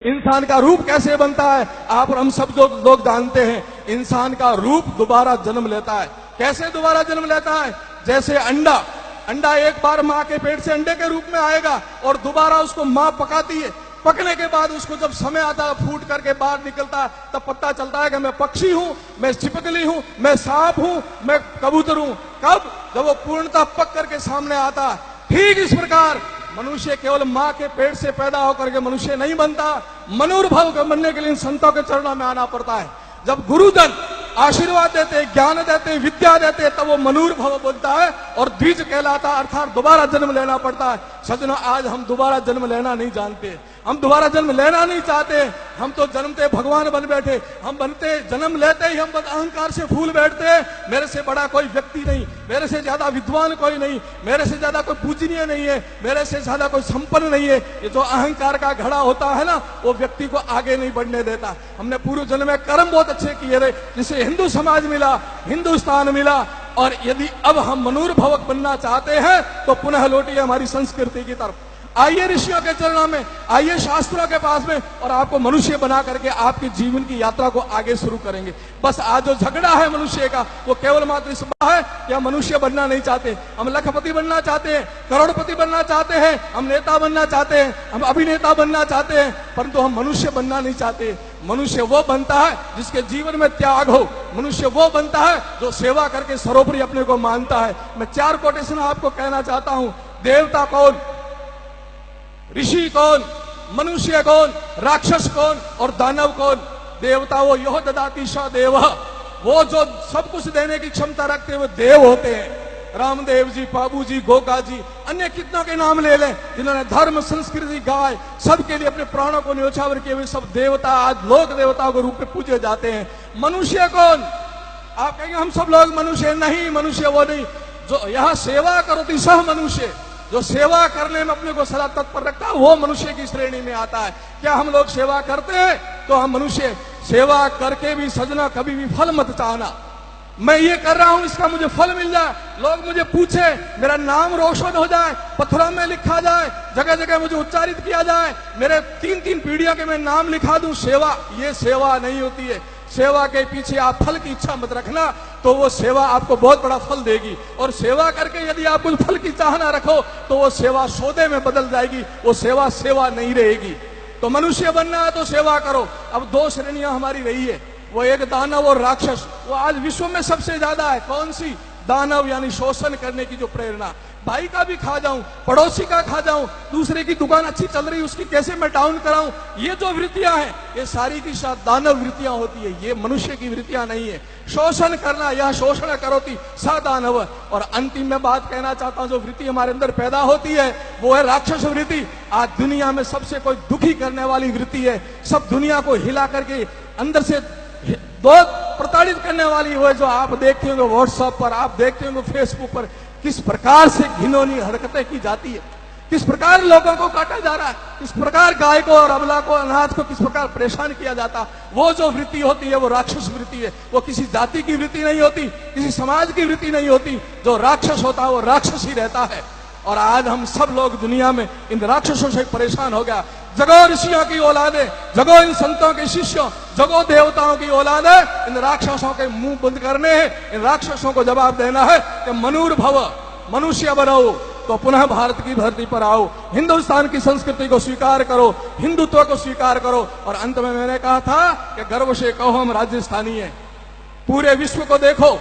इंसान का रूप कैसे बनता है आप और हम सब जो लोग जानते हैं। इंसान का रूप दोबारा जन्म लेता है। कैसे दोबारा जन्म लेता है? जैसे अंडा एक बार मां के पेट से अंडे के रूप में आएगा और दोबारा उसको मां पकाती है। पकने के बाद उसको जब समय आता है फूट करके बाहर निकलता है तब पता चलता है कि मैं पक्षी हूं, मैं छिपकली हूं, मैं सांप हूं, मैं कबूतर हूं। कब? जब वो पूर्णतः पक करके सामने आता है। ठीक इस प्रकार मनुष्य केवल मां के पेट से पैदा होकर के मनुष्य नहीं बनता। मनोरभव बनने के लिए इन संतों के चरणों में आना पड़ता है। जब गुरुजन आशीर्वाद देते, ज्ञान देते, विद्या देते, तब वो मनोरभव बोलता है और द्विज कहलाता, अर्थात दोबारा जन्म लेना पड़ता है। सज्जनों, आज हम दोबारा जन्म लेना नहीं जानते, हम दोबारा जन्म लेना नहीं चाहते। हम तो जन्मते भगवान बन बैठे, हम बनते जन्म लेते ही हम अहंकार से फूल बैठते। मेरे से बड़ा कोई व्यक्ति नहीं, मेरे से ज्यादा विद्वान कोई नहीं, मेरे से ज्यादा कोई पूजनीय नहीं है, मेरे से ज्यादा कोई संपन्न नहीं है। ये जो अहंकार का घड़ा होता है ना, वो व्यक्ति को आगे नहीं बढ़ने देता। हमने पूर्व जन्म में कर्म बहुत अच्छे किए रहे, जिसे हिंदू समाज मिला, हिंदुस्तान मिला। और यदि अब हम मनोरभवक बनना चाहते हैं तो पुनः लौटिए हमारी संस्कृति की तरफ। आइए ऋषियों के चरणों में, आइए शास्त्रों के पास में, और आपको मनुष्य बना करके आपके जीवन की यात्रा को आगे शुरू करेंगे। बस आज जो झगड़ा है मनुष्य का, वो केवल मात्र इस बात है कि हम मनुष्य बनना नहीं चाहते। हम लखपति बनना चाहते हैं, करोड़पति बनना चाहते हैं, हम नेता बनना चाहते हैं, हम अभिनेता बनना चाहते हैं, परंतु हम मनुष्य बनना नहीं चाहते। मनुष्य वो बनता है जिसके जीवन में त्याग हो। मनुष्य वो बनता है जो सेवा करके सर्वोपरि अपने को मानता है। मैं 4 कोटेशन आपको कहना चाहता हूं। देवता कौन, ऋषि कौन, मनुष्य कौन, राक्षस कौन और दानव कौन? देवता वो यो ददाति स देव, वो जो सब कुछ देने की क्षमता रखते हुए देव होते हैं। रामदेव जी, बाबू जी, गोगा जी, अन्य कितनों के नाम ले लें, जिन्होंने धर्म, संस्कृति, गाय सबके लिए अपने प्राणों को न्योछावर किए हुए सब देवता आज लोक देवताओं के रूप में पूजे जाते हैं। मनुष्य कौन? आप कहेंगे हम सब लोग मनुष्य नहीं, मनुष्य वो नहीं जो यहाँ सेवा करोति सह मनुष्य, जो सेवा करने में अपने को सदा तत्पर रखता है, वो मनुष्य की श्रेणी में आता है। क्या हम लोग सेवा करते हैं? तो हम मनुष्य सेवा करके भी सजना कभी भी फल मत चाहना। मैं ये कर रहा हूं, इसका मुझे फल मिल जाए, लोग मुझे पूछे, मेरा नाम रोशन हो जाए, पत्थरों में लिखा जाए, जगह जगह मुझे उच्चारित किया जाए, मेरे 3-3 पीढ़ियों के मैं नाम लिखा दूं। सेवा, ये सेवा नहीं होती है। सेवा के पीछे आप फल की इच्छा मत रखना, तो वो सेवा आपको बहुत बड़ा फल देगी। और सेवा करके यदि आप कुछ फल की चाहना रखो तो वो सेवा सौदे में बदल जाएगी, वो सेवा सेवा नहीं रहेगी। तो मनुष्य बनना है तो सेवा करो। अब 2 श्रेणियां हमारी रही है, वो एक दानव और राक्षस। वो आज विश्व में सबसे ज्यादा है। कौन सी? दानव, यानी शोषण करने की जो प्रेरणा। भाई का भी खा जाऊं, पड़ोसी का खा जाऊं, दूसरे की दुकान अच्छी चल रही उसकी कैसे मैं डाउन कराऊं, ये जो वृत्तियां हैं ये सारी की साथ दानव वृत्तियां होती है। ये मनुष्य की वृत्तियां नहीं है। शोषण करना, यह शोषण करोति सा दानव। और अंतिम में बात कहना चाहता हूं, जो वृत्ति हमारे अंदर पैदा होती है वो है राक्षस वृत्ति। आज दुनिया में सबसे कोई दुखी करने वाली वृत्ति है, सब दुनिया को हिला करके अंदर से बहुत प्रताड़ित करने वाली वो है, जो आप देखते होंगे व्हाट्सएप पर, आप देखते होंगे फेसबुक पर, किस प्रकार से घिनौनी हरकतें की जाती है, किस प्रकार लोगों को काटा जा रहा है, किस प्रकार गाय को और अबला को, अनाथ को किस प्रकार परेशान किया जाता। वो जो वृत्ति होती है वो राक्षस वृत्ति है। वो किसी जाति की वृत्ति नहीं होती, किसी समाज की वृत्ति नहीं होती। जो राक्षस होता है वो राक्षस ही रहता है। और आज हम सब लोग दुनिया में इन राक्षसों से परेशान हो गया। जगो ऋषियों की औलादे, जगो इन संतों के शिष्यों, जगो देवताओं की औलादे, इन राक्षसों के मुंह बंद करने हैं। इन राक्षसों को जवाब देना है कि मनोरभव, मनुष्य बनो, तो पुनः भारत की धरती पर आओ, हिंदुस्तान की संस्कृति को स्वीकार करो, हिंदुत्व को स्वीकार करो। और अंत में मैंने कहा था कि गर्व से कहो हम राजस्थानी हैं। पूरे विश्व को देखो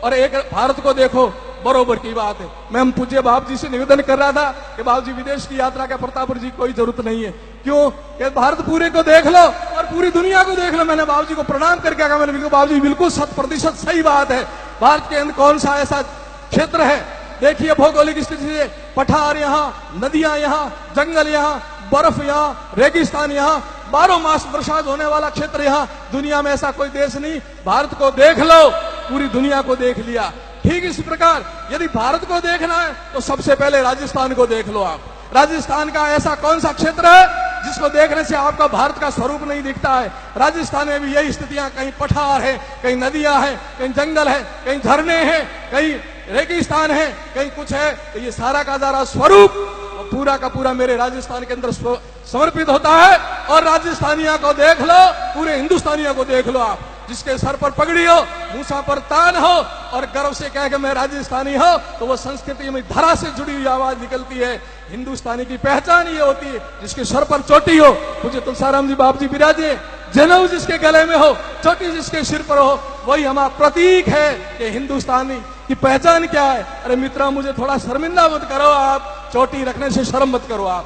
और एक भारत को देखो, बरोबर की बात है। मैं हम पूज्य बाप जी से निवेदन कर रहा था कि बाप जी विदेश की यात्रा का प्रतापपुर जी कोई जरूरत नहीं है। क्यों? कि भारत पूरे को देख लो और पूरी दुनिया को देख लो। मैंने बाबू जी को प्रणाम करके कहा, मैंने बाबू जी बिल्कुल 100% सही बात है। भारत के अंदर कौन सा ऐसा क्षेत्र है, देखिए भौगोलिक स्थिति से, पठार यहाँ, नदियां यहाँ, जंगल यहाँ, बर्फ यहाँ, रेगिस्तान यहाँ, 12 मास बरसात होने वाला क्षेत्र यहाँ। दुनिया में ऐसा कोई देश नहीं। भारत को देख लो, पूरी दुनिया को देख लिया। ठीक इसी प्रकार यदि भारत को देखना है तो सबसे पहले राजस्थान को देख लो आप। राजस्थान का ऐसा कौन सा क्षेत्र है जिसको देखने से आपका भारत का स्वरूप नहीं दिखता है? राजस्थान में भी यही स्थितियां, कहीं पठार है, कहीं नदियां हैं, कहीं जंगल है, कहीं झरने हैं, कहीं रेगिस्तान है, कहीं कुछ है। तो ये सारा का सारा स्वरूप पूरा का पूरा मेरे राजस्थान के अंदर समर्पित होता है। और राजस्थानियों को देख लो, पूरे हिंदुस्तानियों को देख लो आप, जिसके सर पर पगड़ी हो, मूसा पर तान हो और गर्व से कह के मैं राजस्थानी हो, तो वो संस्कृति में धरा से जुड़ी हुई आवाज निकलती है। हिंदुस्तानी की पहचान ये होती है, जिसके सर पर चोटी हो, मुझे तुलसाराम जी बाप जी विराजे, जनेऊ जिसके गले में हो, चोटी जिसके सिर पर हो, वही हमारा प्रतीक है कि हिंदुस्तानी की पहचान क्या है। अरे मित्रा, मुझे थोड़ा शर्मिंदा मत करो आप, चोटी रखने से शर्म मत करो आप।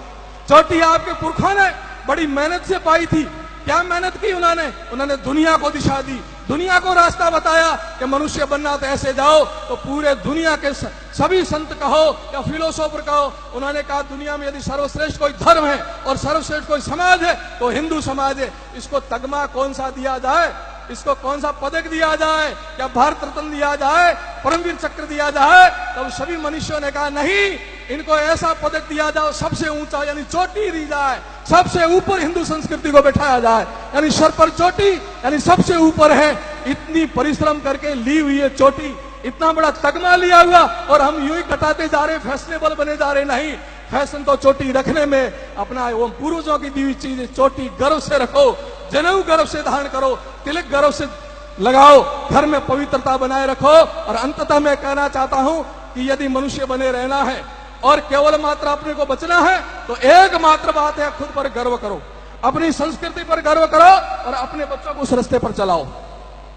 चोटी आपके पुरखों ने बड़ी मेहनत से पाई थी। क्या मेहनत की उन्होंने दुनिया को दिशा दी, दुनिया को रास्ता बताया कि मनुष्य बनना तो ऐसे जाओ। तो पूरे दुनिया के सभी संत कहो या फिलोसोफर कहो, उन्होंने कहा दुनिया में यदि सर्वश्रेष्ठ कोई धर्म है और सर्वश्रेष्ठ कोई समाज है तो हिंदू समाज है। इसको तगमा कौन सा दिया जाए, इसको कौन सा पदक दिया जाए, क्या भारत रत्न दिया जाए, परमवीर चक्र दिया जाए? तब सभी मनुष्यों ने कहा नहीं, इनको ऐसा पदक दिया जाए सबसे ऊंचा, यानी चोटी दी जाए, सबसे ऊपर हिंदू संस्कृति को बैठाया जाए, यानी सर पर चोटी, यानी सबसे ऊपर है। इतनी परिश्रम करके ली हुई है चोटी, इतना बड़ा तगमा लिया हुआ, और हम यूं ही कटाते जा रहे, फैशनेबल बने जा रहे। नहीं, फैशन तो चोटी रखने में अपना, वो पूर्वजों की दी हुई चीज है। चोटी गर्व से रखो, जनेऊ गर्व से धारण करो, तिलक गर्व से लगाओ, घर में पवित्रता बनाए रखो। और अंततः मैं कहना चाहता हूं कि यदि मनुष्य बने रहना है और केवल मात्र अपने को बचना है तो एकमात्र बात है, खुद पर गर्व करो, अपनी संस्कृति पर गर्व करो और अपने बच्चों को उस रास्ते पर चलाओ।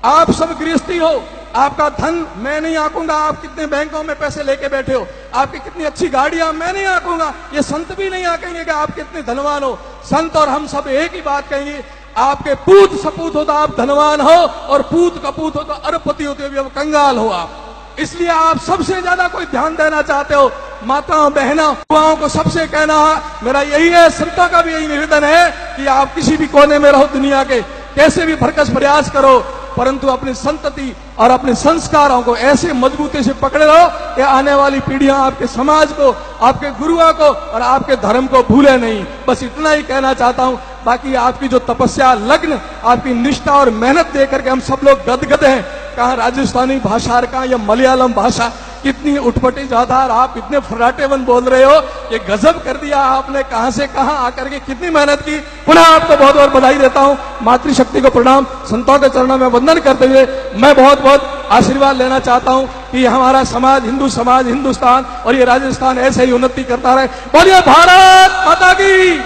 आप सब गृहस्थी हो, आपका धन मैं नहीं आंकूंगा, आप कितने बैंकों में पैसे लेके बैठे हो, आपकी कितनी अच्छी गाड़ियां मैं नहीं आंकूंगा, ये संत भी नहीं आंकेंगे कि आप कितने धनवान हो। संत और हम सब एक ही बात कहेंगे, आपके पूत सपूत हो तो आप धनवान हो, और पूत कपूत हो तो अरबपति होते हुए कंगाल हो आप। इसलिए आप सबसे ज्यादा कोई ध्यान देना चाहते हो, माताओं बहनों युवाओं को सबसे कहना है, मेरा यही है, संतों का भी यही निवेदन है कि आप किसी भी कोने में रहो दुनिया के, कैसे भी भरकस प्रयास करो, परंतु अपनी संतति और अपने संस्कारों को ऐसे मजबूती से पकड़े रहो कि आने वाली पीढ़ियां आपके समाज को, आपके गुरुओं को और आपके धर्म को भूले नहीं। बस इतना ही कहना चाहता हूं। बाकी आपकी जो तपस्या, लग्न, आपकी निष्ठा और मेहनत देकर के हम सब लोग गदगद हैं। कहाँ राजस्थानी भाषा, कहाँ या मलयालम भाषा, कितनी उठपटी ज्यादा, आप इतने फर्राटेवन बोल रहे हो, ये गजब कर दिया आपने। कहां से कहां आकर के कितनी मेहनत की। पुनः आपको बहुत बहुत बधाई देता हूं, मातृशक्ति को प्रणाम, संतों के चरणों में वंदन करते हुए मैं बहुत बहुत आशीर्वाद लेना चाहता हूं कि हमारा समाज, हिंदू समाज, हिंदुस्तान और ये राजस्थान ऐसे ही उन्नति करता रहे। बोलिए भारत माता की,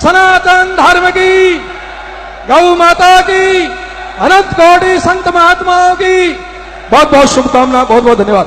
सनातन धर्म की, गौ माता की, अनंत कोटि संत महात्माओं की बहुत बहुत शुभकामना, बहुत बहुत धन्यवाद।